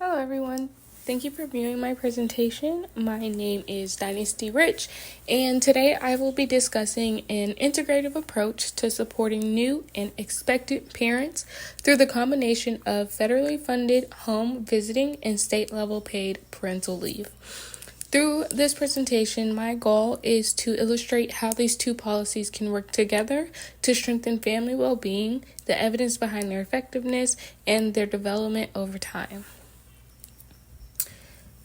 Hello everyone. Thank you for viewing my presentation. My name is Dynasty Rich, and today I will be discussing an integrative approach to supporting new and expectant parents through the combination of federally funded home visiting and state-level paid parental leave. Through this presentation, my goal is to illustrate how these two policies can work together to strengthen family well-being, the evidence behind their effectiveness, and their development over time.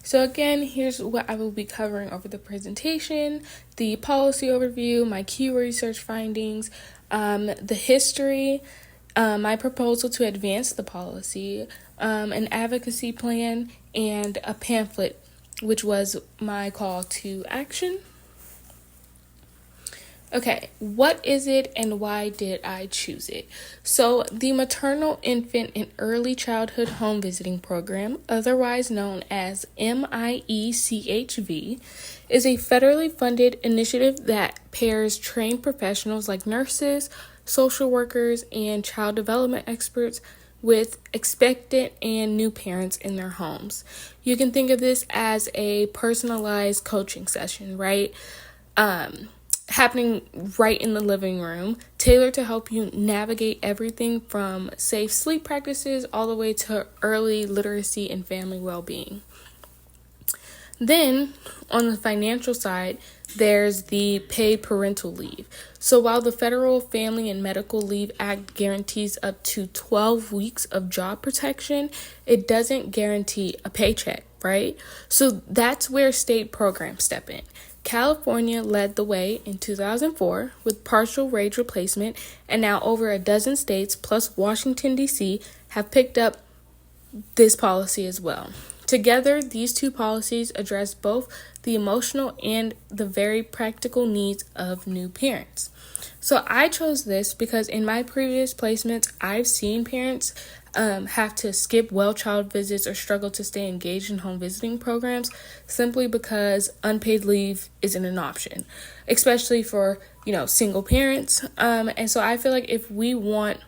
So again, here's what I will be covering over the presentation: the policy overview, my key research findings, the history, my proposal to advance the policy, an advocacy plan, and a pamphlet, which was my call to action. Okay, what is it and why did I choose it? So, the Maternal, Infant, and Early Childhood Home Visiting Program, otherwise known as MIECHV, is a federally funded initiative that pairs trained professionals like nurses, social workers, and child development experts with expectant and new parents in their homes. You can think of this as a personalized coaching session, right? Happening right in the living room, tailored to help you navigate everything from safe sleep practices all the way to early literacy and family well-being. Then, on the financial side, there's the paid parental leave. So while the Federal Family and Medical Leave Act guarantees up to 12 weeks of job protection, it doesn't guarantee a paycheck, right? So that's where state programs step in. California led the way in 2004 with partial wage replacement, and now over a dozen states plus Washington, D.C. have picked up this policy as well. Together, these two policies address both the emotional and the very practical needs of new parents. So I chose this because in my previous placements, I've seen parents have to skip well child visits or struggle to stay engaged in home visiting programs simply because unpaid leave isn't an option, especially for, single parents. And so I feel like if we want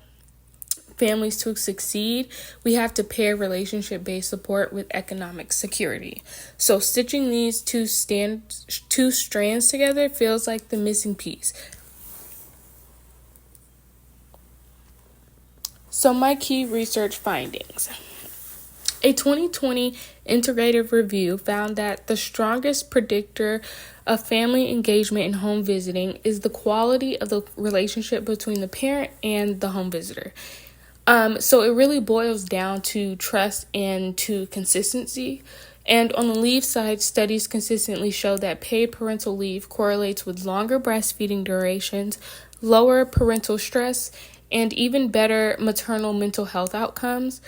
families to succeed, we have to pair relationship-based support with economic security. So stitching these two strands together feels like the missing piece. So my key research findings. A 2020 integrative review found that the strongest predictor of family engagement in home visiting is the quality of the relationship between the parent and the home visitor. So it really boils down to trust and to consistency. And on the leave side, studies consistently show that paid parental leave correlates with longer breastfeeding durations, lower parental stress, and even better maternal mental health outcomes.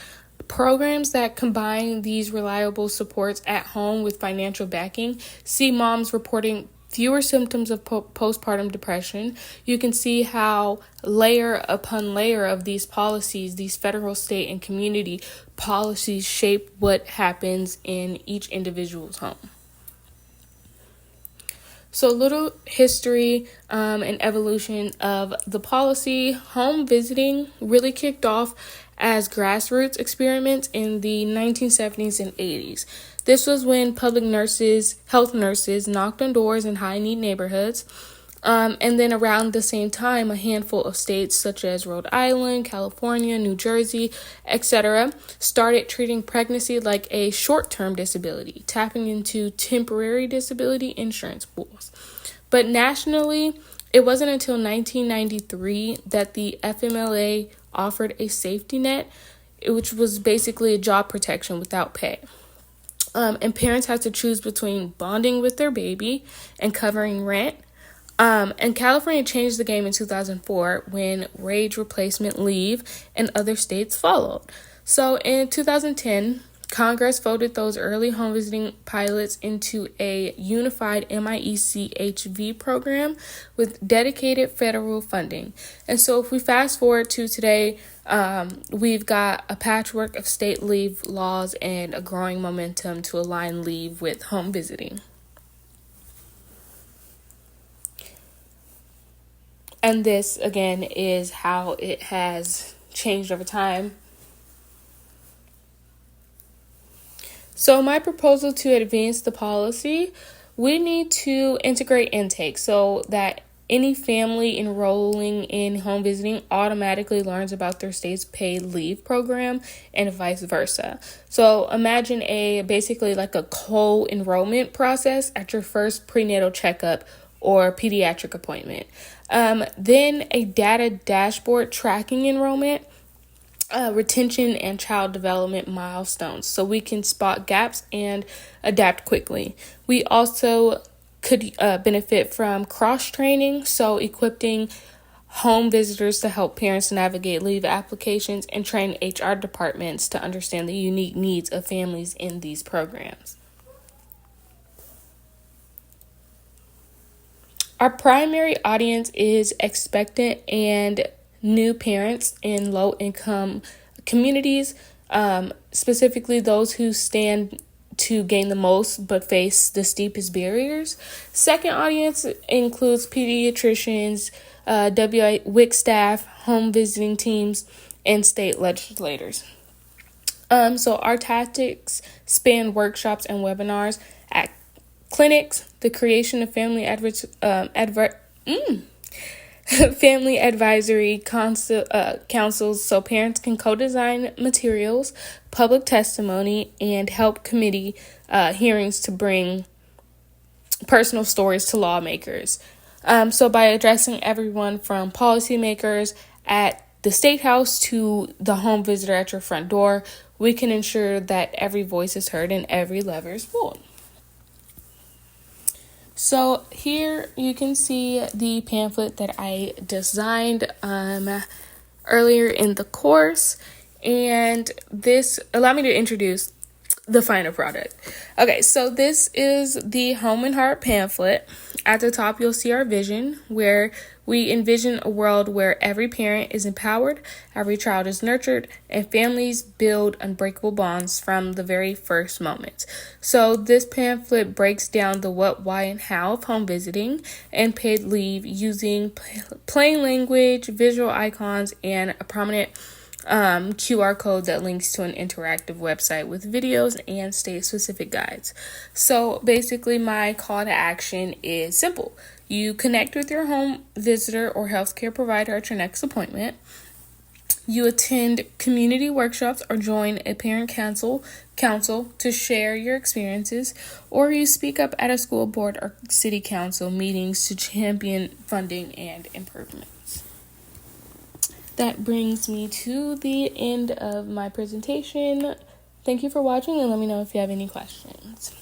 Programs that combine these reliable supports at home with financial backing see moms reporting fewer symptoms of postpartum depression. You can see how layer upon layer of these policies, these federal, state, and community policies shape what happens in each individual's home. So a little history and evolution of the policy. Home visiting really kicked off as grassroots experiments in the 1970s and 80s. This was when public health nurses knocked on doors in high-need neighborhoods. And then around the same time, a handful of states such as Rhode Island, California, New Jersey, etc., started treating pregnancy like a short-term disability, tapping into temporary disability insurance pools. But nationally, it wasn't until 1993 that the FMLA offered a safety net, which was basically a job protection without pay. And parents had to choose between bonding with their baby and covering rent. And California changed the game in 2004 when wage replacement leave and other states followed. So in 2010, Congress voted those early home visiting pilots into a unified MIECHV program with dedicated federal funding. And so if we fast forward to today, we've got a patchwork of state leave laws and a growing momentum to align leave with home visiting. And this, again, is how it has changed over time. So my proposal to advance the policy, we need to integrate intake so that any family enrolling in home visiting automatically learns about their state's paid leave program and vice versa. So imagine basically like a co-enrollment process at your first prenatal checkup or pediatric appointment. Then a data dashboard tracking enrollment, retention, and child development milestones so we can spot gaps and adapt quickly. We also could benefit from cross training, so equipping home visitors to help parents navigate leave applications and train HR departments to understand the unique needs of families in these programs. Our primary audience is expectant and new parents in low income communities, specifically those who stand to gain the most but face the steepest barriers. Second audience includes pediatricians, WIC staff, home visiting teams, and state legislators. So our tactics span workshops and webinars at clinics, the creation of family family advisory councils so parents can co-design materials, public testimony, and help committee hearings to bring personal stories to lawmakers. So by addressing everyone from policymakers at the State House to the home visitor at your front door, we can ensure that every voice is heard and every lever is pulled. So here you can see the pamphlet that I designed earlier in the course, and this allow me to introduce the final product. Okay, so this is the Home and Heart pamphlet. At the top, you'll see our vision, where we envision a world where every parent is empowered, every child is nurtured, and families build unbreakable bonds from the very first moment. So this pamphlet breaks down the what, why, and how of home visiting and paid leave using plain language, visual icons, and a prominent QR code that links to an interactive website with videos and state-specific guides. So basically, my call to action is simple. You connect with your home visitor or healthcare provider at your next appointment. You attend community workshops or join a parent council to share your experiences, or you speak up at a school board or city council meetings to champion funding and improvements. That brings me to the end of my presentation. Thank you for watching, and let me know if you have any questions.